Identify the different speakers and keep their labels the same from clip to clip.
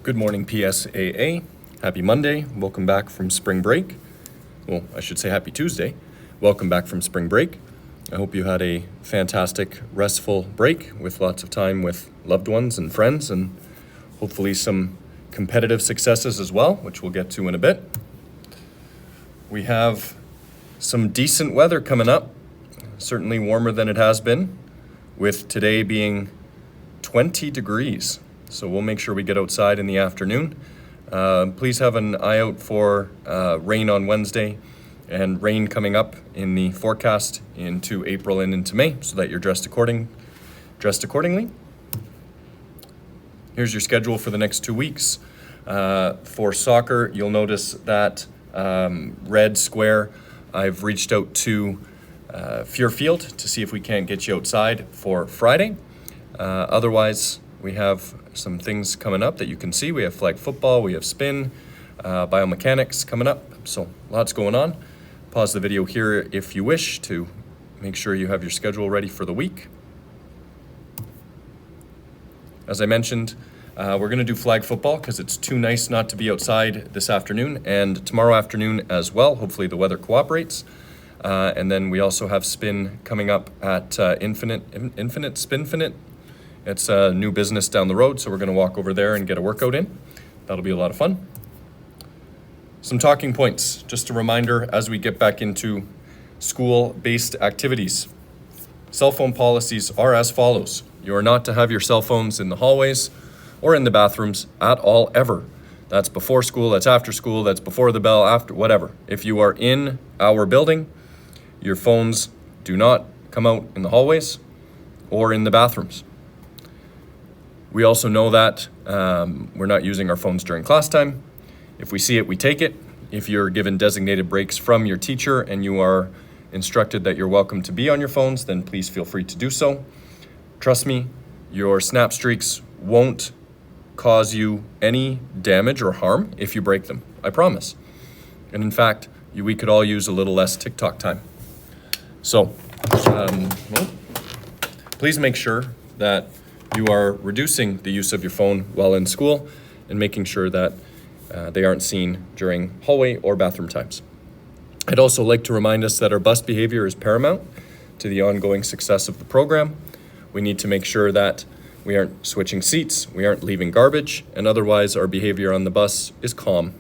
Speaker 1: Good morning, PSAA. Happy Monday. Welcome back from spring break. Well, I should say happy Tuesday. Welcome back from spring break. I hope you had a fantastic, restful break with lots of time with loved ones and friends, and hopefully some competitive successes as well, which we'll get to in a bit. We have some decent weather coming up, certainly warmer than it has been, with today being 20 degrees. So we'll make sure we get outside in the afternoon. Please have an eye out for rain on Wednesday and rain coming up in the forecast into April and into May so that you're dressed accordingly. Here's your schedule for the next 2 weeks. For soccer, you'll notice that red square, I've reached out to Furefield to see if we can't get you outside for Friday. Otherwise, we have some things coming up that you can see. We have flag football, we have spin, biomechanics coming up. So lots going on. Pause the video here if you wish to make sure you have your schedule ready for the week. As I mentioned, we're going to do flag football because it's too nice not to be outside this afternoon and tomorrow afternoon as well. Hopefully the weather cooperates. And then we also have spin coming up at Infinite Spinfinite. It's a new business down the road, so we're going to walk over there and get a workout in. That'll be a lot of fun. Some talking points, just a reminder as we get back into school-based activities. Cell phone policies are as follows. You are not to have your cell phones in the hallways or in the bathrooms at all, ever. That's before school, that's after school, that's before the bell, after, whatever. If you are in our building, your phones do not come out in the hallways or in the bathrooms. We also know that we're not using our phones during class time. If we see it, we take it. If you're given designated breaks from your teacher and you are instructed that you're welcome to be on your phones, then please feel free to do so. Trust me, your snap streaks won't cause you any damage or harm if you break them. I promise. And in fact, we could all use a little less TikTok time. So, please make sure that you are reducing the use of your phone while in school and making sure that they aren't seen during hallway or bathroom times. I'd also like to remind us that our bus behavior is paramount to the ongoing success of the program. We need to make sure that we aren't switching seats, we aren't leaving garbage, and otherwise our behavior on the bus is calm.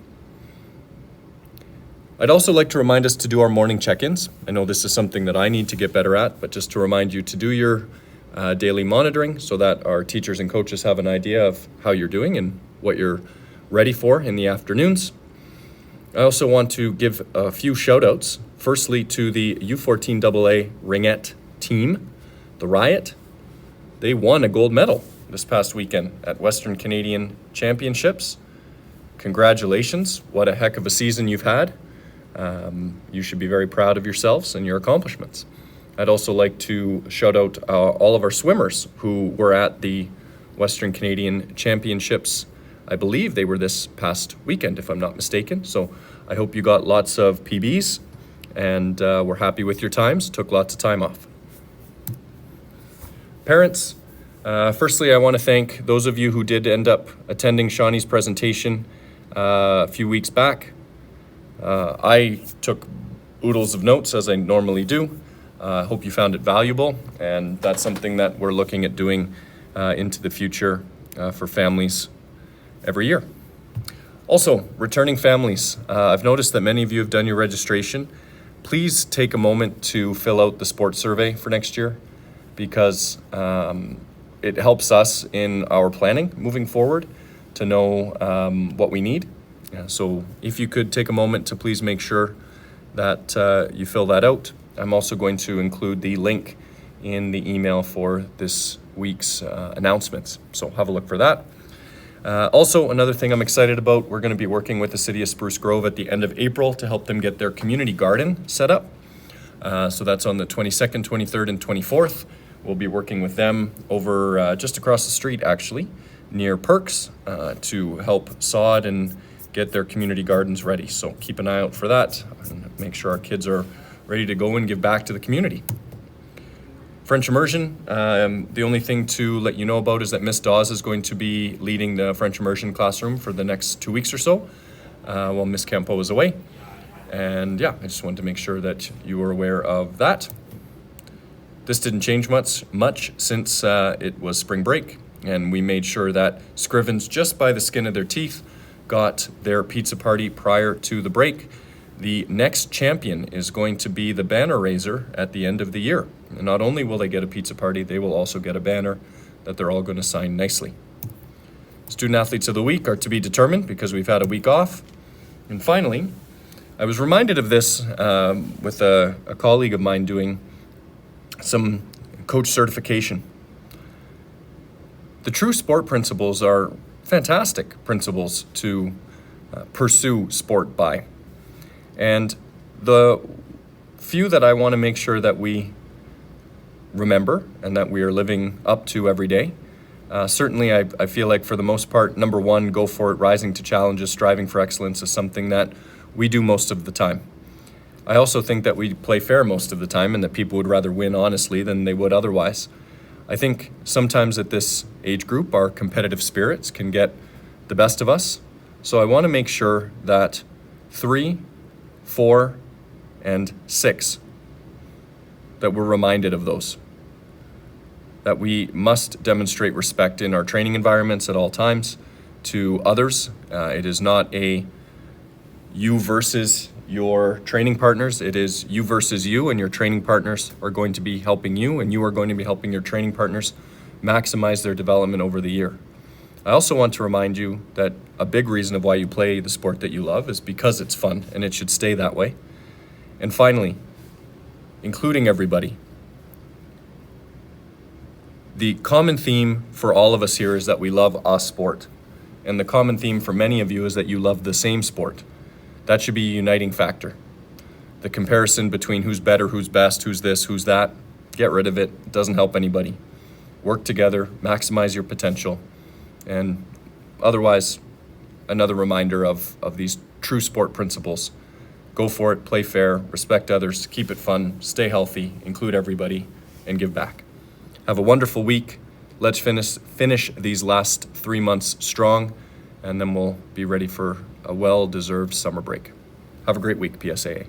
Speaker 1: I'd also like to remind us to do our morning check-ins. I know this is something that I need to get better at, but just to remind you to do your daily monitoring so that our teachers and coaches have an idea of how you're doing and what you're ready for in the afternoons. I also want to give a few shout outs. Firstly, to the U14AA Ringette team, the Riot. They won a gold medal this past weekend at Western Canadian Championships. Congratulations. What a heck of a season you've had. You should be very proud of yourselves and your accomplishments. I'd also like to shout out all of our swimmers who were at the Western Canadian Championships. I believe they were this past weekend, if I'm not mistaken. So I hope you got lots of PBs and were happy with your times, took lots of time off. Parents, firstly, I want to thank those of you who did end up attending Shawnee's presentation a few weeks back. I took oodles of notes, as I normally do. I hope you found it valuable, and that's something that we're looking at doing into the future for families every year. Also, returning families. I've noticed that many of you have done your registration. Please take a moment to fill out the sports survey for next year because it helps us in our planning moving forward to know what we need. So if you could take a moment to please make sure that you fill that out. I'm also going to include the link in the email for this week's announcements. So have a look for that. Also, another thing I'm excited about, we're going to be working with the City of Spruce Grove at the end of April to help them get their community garden set up. So that's on the 22nd, 23rd, and 24th. We'll be working with them over just across the street, actually, near Perks to help sod and get their community gardens ready. So keep an eye out for that and make sure our kids are ready to go and give back to the community. French immersion, the only thing to let you know about is that Miss Dawes is going to be leading the French immersion classroom for the next 2 weeks or so, while Miss Campo is away. And yeah, I just wanted to make sure that you were aware of that. This didn't change much since it was spring break, and we made sure that Scrivens, just by the skin of their teeth, got their pizza party prior to the break. The next champion is going to be the banner raiser at the end of the year. And not only will they get a pizza party, they will also get a banner that they're all going to sign nicely. Student Athletes of the Week are to be determined because we've had a week off. And finally, I was reminded of this with a colleague of mine doing some coach certification. The true sport principles are fantastic principles to pursue sport by. And the few that I want to make sure that we remember and that we are living up to every day. Certainly, I feel like for the most part, number one, go for it, rising to challenges, striving for excellence is something that we do most of the time. I also think that we play fair most of the time and that people would rather win honestly than they would otherwise. I think sometimes at this age group, our competitive spirits can get the best of us. So I want to make sure that 3, 4, and 6, that we're reminded of those. That we must demonstrate respect in our training environments at all times to others. It is not a you versus your training partners. It is you versus you, and your training partners are going to be helping you, and you are going to be helping your training partners maximize their development over the year. I also want to remind you that a big reason of why you play the sport that you love is because it's fun, and it should stay that way. And finally, including everybody, the common theme for all of us here is that we love a sport. And the common theme for many of you is that you love the same sport. That should be a uniting factor. The comparison between who's better, who's best, who's this, who's that, get rid of it. It doesn't help anybody. Work together, maximize your potential. And otherwise, another reminder of these true sport principles. Go for it, play fair, respect others, keep it fun, stay healthy, include everybody, and give back. Have a wonderful week. Let's finish these last 3 months strong, and then we'll be ready for a well-deserved summer break. Have a great week, PSAA.